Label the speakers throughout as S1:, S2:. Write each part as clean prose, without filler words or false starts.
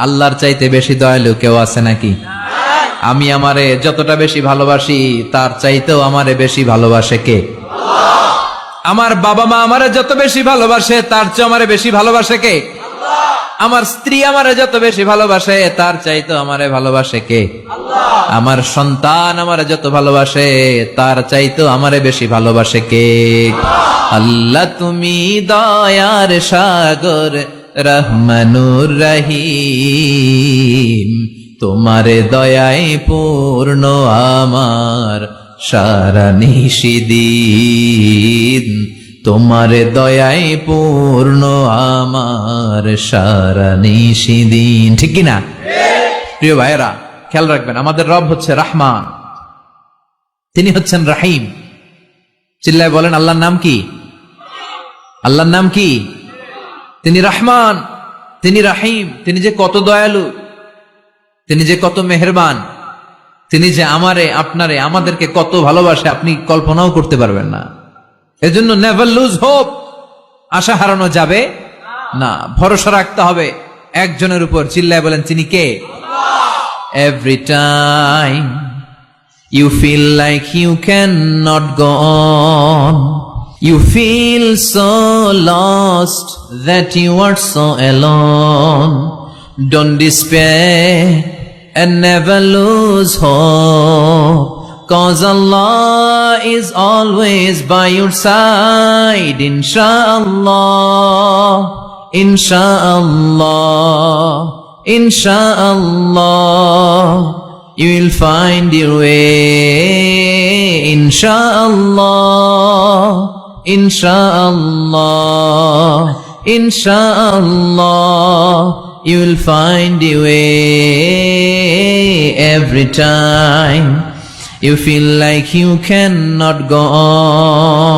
S1: আল্লাহর চাইতে বেশি দয়ালু কেউ আছে নাকি? আমি আমারে যতটা বেশি ভালোবাসি তার চাইতেও আমারে বেশি ভালোবাসে কে? আমার বাবা মা আমারে যত বেশি ভালোবাসে তার চেয়ে আমারে বেশি ভালোবাসে কে? আমার স্ত্রী আমারে যত বেশি ভালোবাসে তার চাইতেও আমারে ভালোবাসে কে? আমার সন্তান আমারে যত ভালোবাসে তার চাইতেও আমারে বেশি ভালোবাসে কে? আল্লাহ তুমি দয়ার সাগর রহমানুর রহিম, তোমার দয়ায় পূর্ণ আমার সারা নিশিদিন, তোমার দয়ায় পূর্ণ আমার সারা নিশিদিন। ঠিক কিনা প্রিয় ভাইয়েরা? খেয়াল রাখবেন, আমাদের রব হচ্ছে রহমান, তিনি হচ্ছেন রাহিম। চিল্লায় বলেন আল্লাহর নাম কি? আল্লাহর নাম কি? তিনি রহমান, তিনি রাহিম। তিনি যে কত দয়ালু, তিনি যে কত মেহেরবান, তিনি যে আমারে আপনারে আমাদেরকে কত ভালোবাসে আপনি কল্পনাও করতে পারবেন না। এজন্য নেভার লুজ হোপ, আশা হারানো যাবে না, ভরসা রাখতে হবে একজনের উপর। চিল্লায় বলেন তিনি কে? Every time you feel like you cannot go on, you feel so lost that you are so alone, don't despair and never lose hope, cause Allah is always by your side. Inshallah, inshallah, inshallah, you will find your way. Inshallah, inshallah, inshallah, you will find your way. Every time you feel like you cannot go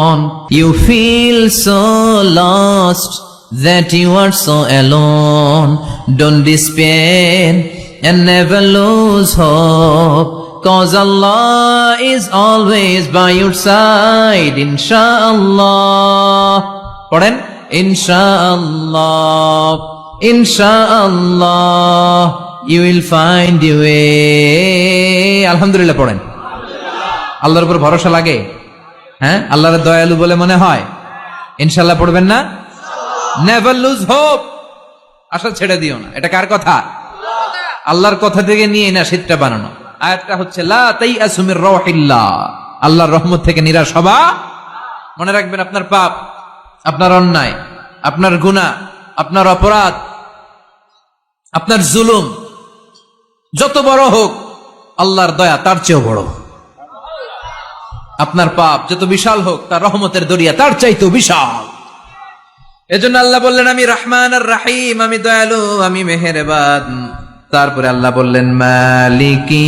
S1: on, you feel so lost that you are so alone, don't despair and never lose hope, cause Allah is always by your side. Inshallah, পড়েন inshallah, inshallah, you will find your way. আলহামদুলিল্লাহ পড়েন। আল্লাহর উপর ভরসা লাগে? হ্যাঁ, আল্লাহর দয়ালু বলে মনে হয়? ইনশাআল্লাহ পড়বেন না? নেভার লুজ হোপ, আশা ছেড়ে দিও না। এটা কার কথা? আল্লাহর কথা থেকে নিয়ে না শীতটা বানানো। আয়াতটা হচ্ছে লা তাইআসু মির রাউহিল্লাহ, আল্লাহর রহমত থেকে নিরাশ হবা। মনে রাখবেন, আপনার পাপ, আপনার অন্যায়, আপনার গুনাহ, আপনার অপরাধ, আপনার জুলুম যত বড় হোক, আল্লাহর দয়া তার চেয়েও বড়। আপনার পাপ যত বিশাল হোক, তার রহমতের দরিয়া তার চাইতেও বিশাল। এজন্য আল্লাহ বললেন আমি রহমান আর রাহিম, আমি দয়ালু, আমি মেহেরবান। তারপরে আল্লাহ বললেন মালিকি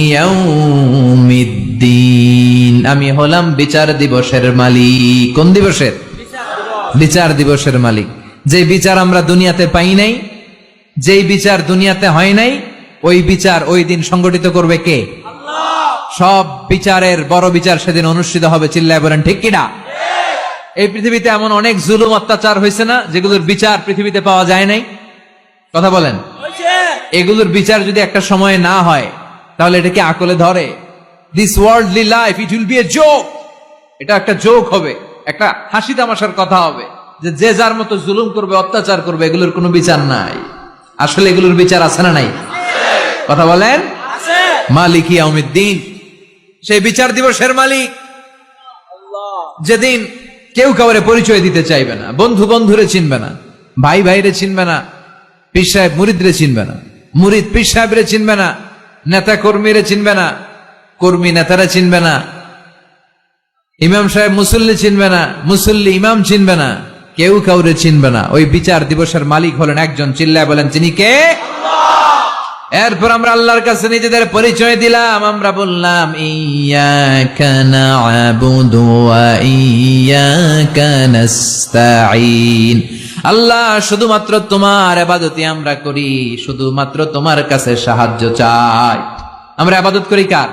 S1: ইয়াউমিদ্দিন, আমি হলাম বিচার দিবসের মালিক। কোন দিবসের? বিচার দিবসের মালিক। যে বিচার আমরা দুনিয়াতে পাই নাই, যেই বিচার দুনিয়াতে হয় নাই, ওই বিচার ওই দিন সংগঠিত করবে কে? সব বিচারের বড় বিচার সেদিন অনুষ্ঠিত হবে। চিল্লায় বলেন ঠিক কিনা? এই পৃথিবীতে এমন অনেক জুলুম অত্যাচার হয়েছে না, যেগুলোর বিচার পৃথিবীতে পাওয়া যায় নাই? কথা বলেন। এগুলোর বিচার যদি একটা সময় না হয়, তাহলে এটা কি আকলে ধরে? This worldly life, it will B a joke. এটা একটা জোক হবে, একটা হাসি তামাশার কথা হবে, যে যে যার মতো জুলুম করবে, অত্যাচার করবে, এগুলোর কোনো বিচার নাই। আসলে এগুলোর বিচার আছে না নাই? কথা বলেন। মালিক ইয়াউমিদ্দিন, সেই বিচার দিবসের মালিক, যেদিন কেউ কাউরে পরিচয় দিতে চাইবে না, বন্ধু বন্ধুরে চিনবে না, ভাই ভাইরে চিনবে না, পীর সাহেব মুরিদরে চিনবে না, মুরিদ পীর সাহেবরে চিনবে না, নেতা কর্মীরে চিনবে না, কর্মী নেতারা চিনবে না, ইমাম সাহেব মুসল্লি চিনবে না, মুসল্লি ইমাম চিনবে না, কেউ কাউরে চিনবে না। ওই বিচার দিবসের মালিক হলেন একজন। চিল্লায় বলেন তিনি কে? এরপর আমরা আল্লাহর কাছে নিজেদের পরিচয় দিলাম। আমরা বললাম ইয়াকা না'বুদু ওয়া ইয়াকা নাস্তাঈন, আল্লাহ শুধুমাত্র তোমার ইবাদতই আমরা করি, শুধুমাত্র তোমার কাছে সাহায্য চাই। আমরা ইবাদত করি কার?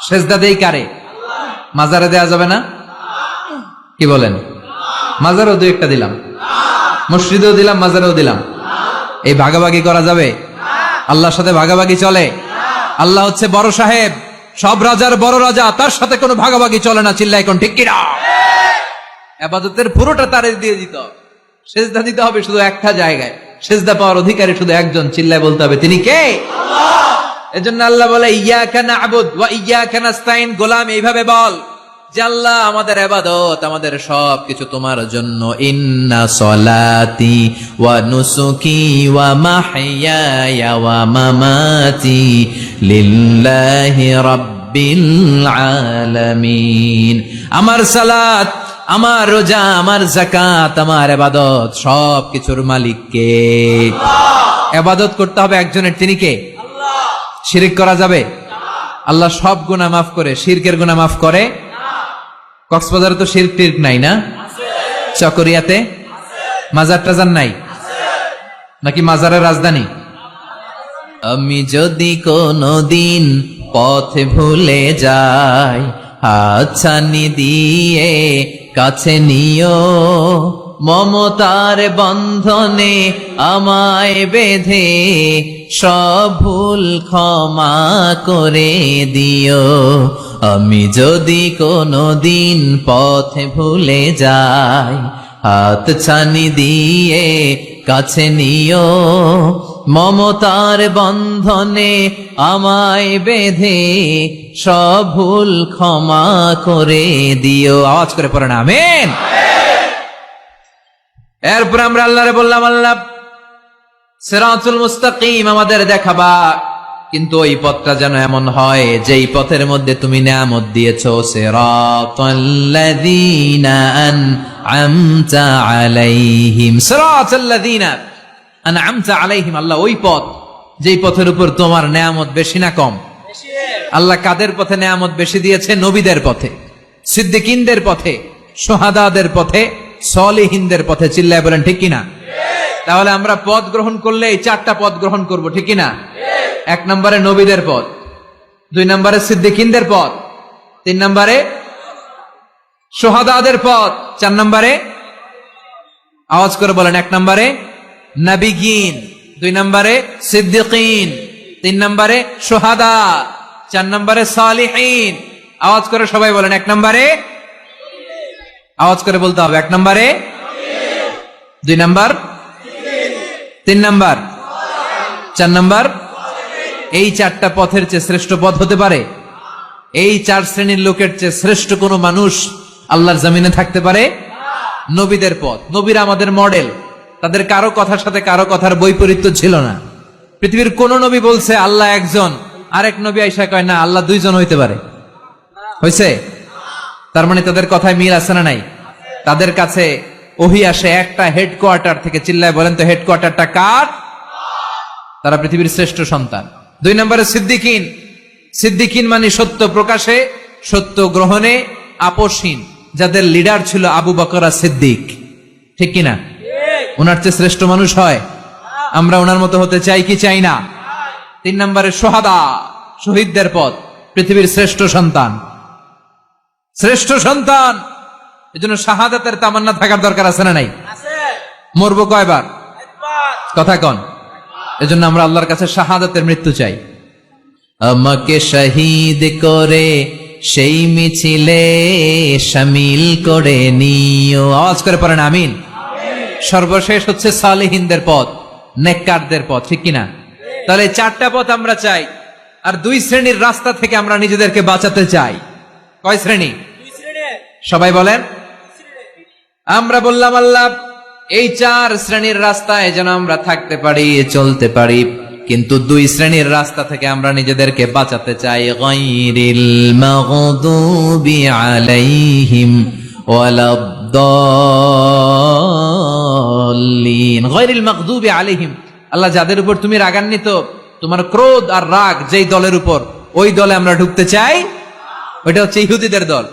S1: সেজদা দেই কারে? মাজারে দেয়া যাবে না? কি বলেন? মাজারও দুই একটা দিলাম, মসজিদেও দিলাম, মাজারেও দিলাম, এই ভাগাভাগি করা যাবে? আল্লাহর সাথে ভাগাভাগি চলে? আল্লাহ হচ্ছে বড় সাহেব, সব রাজার বড় রাজা, তার সাথে কোনো ভাগাভাগি চলে না। চিল্লায় কোন ঠিক কিনা? ইবাদতের পুরোটা তারে দিয়ে দিতে হবে, সেজদা দিতে হবে শুধু একটা জায়গায়, সেজদা পাওয়ার অধিকারী শুধু একজন, চিল্লায় বলতে হবে তিনি কে? আল্লাহ। এজন্য আল্লাহ বলে ইয়্যাকা না'বুদ ওয়া ইয়্যাকা নাস্তাইন। গোলাম এইভাবে বল যে আল্লাহ আমাদের ইবাদত, আমাদের সবকিছু তোমার জন্য। ইন্না সলাতি ওয়া নুসুকি ওয়া মাহইয়ায়া ওয়া মামাতি লিল্লাহি রাব্বিল আলামিন। আমার সালাত, আমার রোজা, আমার যাকাত, আমার ইবাদত সবকিছুর মালিক কে? আল্লাহ। ইবাদত করতে হবে একজনের, তিনি কে? আল্লাহ। শিরক করা যাবে? আল্লাহ সব গুনাহ মাফ করে, শিরকের গুনাহ মাফ করে? কক্সবাজারে তো শিরক টিরক নাই না? চকরিয়াতে মাজার টাজার নাই নাকি? মাজারের রাজধানী? আমি যদি কোনদিন পথ ভুলে যাই, হাতছানি দিয়ে কাছে নিও, মমতার বন্ধনে আমায় বেঁধে সব ভুল ক্ষমা করে দিও। আমি যদি কোনদিন পথে ভুলে যাই, হাতছানি দিয়ে কাছে নিও, মমতার বন্ধনে আমায় বেঁধে সব ভুল ক্ষমা করে দিও। আওয়াজ করে পড়েন আমিন। এরপর আমরা আল্লাহরে বললাম, আল্লাহ সিরাতুল মুস্তাকিম আমাদের দেখাবা, কিন্তু ওই পথটা যেন এমন হয় যেই পথের মধ্যে তুমি নিয়ামত দিয়েছো। সিরাতাল্লাযীনা আন'আমতা আলাইহিম, সিরাতাল্লাযীনা আন'আমতা আলাইহিম। আল্লাহ ওই পথ যেই পথের উপর তোমার নিয়ামত বেশি না কম? আল্লাহ কাদের পথে নিয়ামত বেশি দিয়েছে? নবীদের পথে, সিদ্দিকিনদের পথে, শুহাদাদের পথে, সলিহিনদের পথে। চিল্লায় বলেন ঠিক কিনা? তাহলে আমরা পথ গ্রহণ করলে এই চারটা পথ গ্রহণ করব, ঠিক কিনা? এক নম্বরে নবীদের পথ, দুই নম্বরে সিদ্দিকিনদের পথ, তিন নম্বরে শুহাদাদের পথ, চার নম্বরে আওয়াজ করে বলেন, এক নম্বরে নবিগিন, দুই নম্বরে সিদ্দিকিন, তিন নম্বরে শুহাদা, চার নম্বরে সালিহিন। আওয়াজ করে সবাই বলেন, এক নম্বরে, আওয়াজ করে বলতে হবে, এক নম্বরে, দুই নম্বর, তিন নম্বর, চার নম্বর। এই চারটা পথের চেয়ে শ্রেষ্ঠ পথ হতে পারে? এই চার শ্রেণীর লোকের চেয়ে শ্রেষ্ঠ কোন মানুষ আল্লাহর জমিনে থাকতে পারে? নবীদের পথ। নবীরা আমাদের মডেল, তাদের কারো কথার সাথে কারো কথার বৈপরীত্য ছিল না। পৃথিবীর কোন নবী বলছে আল্লাহ একজন, আরেক নবী আইসা কয় না আল্লাহ দুইজন হইতে পারে? হইছে? তার মানে তাদের কথায় মিল আছে না নাই? তাদের কাছে ওহী আসে একটা হেডকোয়ার্টার থেকে। চিল্লায় বলেন তো হেডকোয়ার্টারটা কার? তারা পৃথিবীর শ্রেষ্ঠ সন্তান। দুই নম্বরে সিদ্দিকিন। সিদ্দিকিন মানে সত্য প্রকাশে, সত্য গ্রহণে আপোষহীন, যাদের লিডার ছিল আবু বকর সিদ্দিক, ঠিক কিনা? ওনার চেয়ে শ্রেষ্ঠ মানুষ হয়? আমরা ওনার মতো হতে চাই কি চাই না? তিন নম্বরে শুহাদা, শহীদদের পথ, পৃথিবীর শ্রেষ্ঠ সন্তান, শ্রেষ্ঠ সন্তান। এজন্য শাহাদাতের তামান্না থাকার দরকার আছে না নাই? মরবো কয়বার? কথা কন। এজন্য আমরা আল্লাহর কাছে শাহাদাতের মৃত্যু চাই। আমাকে শহীদ করে সেই মিছিলে শামিল করে নিও। আওয়াজ করে পড়েন আমিন। সর্বশেষ হচ্ছে সালেহিনদের পথ, নেককারদের পথ, ঠিক কিনা? তাহলে চারটা পথ আমরা চাই, আর দুই শ্রেণীর রাস্তা থেকে আমরা নিজেদেরকে বাঁচাতে চাই। কয় শ্রেণী? সবাই বলেন। আমরা বললাম আল্লাহ এই চার শ্রেণীর রাস্তায় যেন আমরা থাকতে পারি, চলতে পারি, কিন্তু দুই শ্রেণীর রাস্তা থেকে আমরা নিজেদেরকে বাঁচাতে চাই। গায়রিল মাগদুবি আলাইহিম ওয়ালাদ-দাল্লিন। গায়রিল মাগদুবি আলাইহিম, আল্লাহ যাদের উপর তুমি রাগান্বিত, তোমার ক্রোধ আর রাগ যেই দলের উপর, ওই দলে আমরা ঢুকতে চাই। ওইটা হচ্ছে ইহুদিদের দল।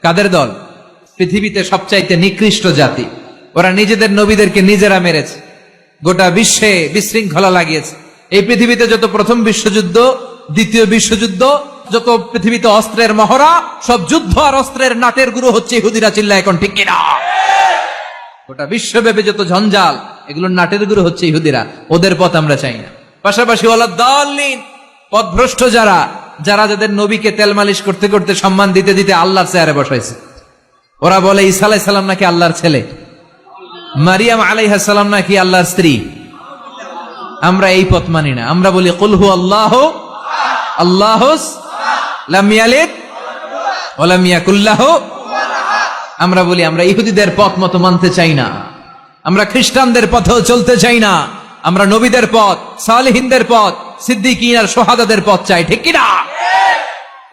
S1: কাদের দল? পৃথিবীতে সবচাইতে নিকৃষ্ট জাতি। ওরা নিজেদের নবীদেরকে নিজেরা মেরেছে, গোটা বিশ্বে বিশৃঙ্খলা লাগিয়েছে। এই পৃথিবীতে যত প্রথম বিশ্বযুদ্ধ, দ্বিতীয় বিশ্বযুদ্ধ, যত পৃথিবীতে অস্ত্রের মহড়া, সব যুদ্ধ আর অস্ত্রের নাটের গুরু হচ্ছে ইহুদিরা। চিল্লায় এখন ঠিক কিনা? গোটা বিশ্বব্যাপী যত ঝঞ্ঝাল, এগুলোর নাটের গুরু হচ্ছে ইহুদিরা। ওদের পথ আমরা চাই না। পাশাপাশি ওয়ালাদ-দাল্লিন, পথভ্রষ্ট যারা, যাদের নবীকে তেল মালিশ করতে করতে সম্মান দিতে দিতে আল্লাহর চেয়ারে বসাইছে। ওরা বলে ঈসা আলাইহিস সালাম নাকি আল্লাহর ছেলে, মারিয়াম আলাইহিস সালাম নাকি আল্লাহর স্ত্রী। আমরা এই পথ মানি না। আমরা বলি কুল হু আল্লাহু আল্লাহুস লাম ইয়ালিদ ওয়া লাম ইয়াকুল লাহু। আমরা বলি আমরা ইহুদিদের পথ মতো মানতে চাই না, আমরা খ্রিস্টানদের পথেও চলতে চাই না, আমরা নবীদের পথ, সালেহিনদের পথ, সিদ্দিকিন আর শুহাদাদের পথ চাই। ঠিক কি না?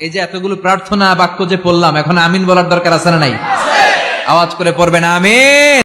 S1: এই যে এতগুলো প্রার্থনা বাক্য যে পড়লাম, এখন আমিন বলার দরকার আছে না নাই? আওয়াজ করে পড়বেন আমিন।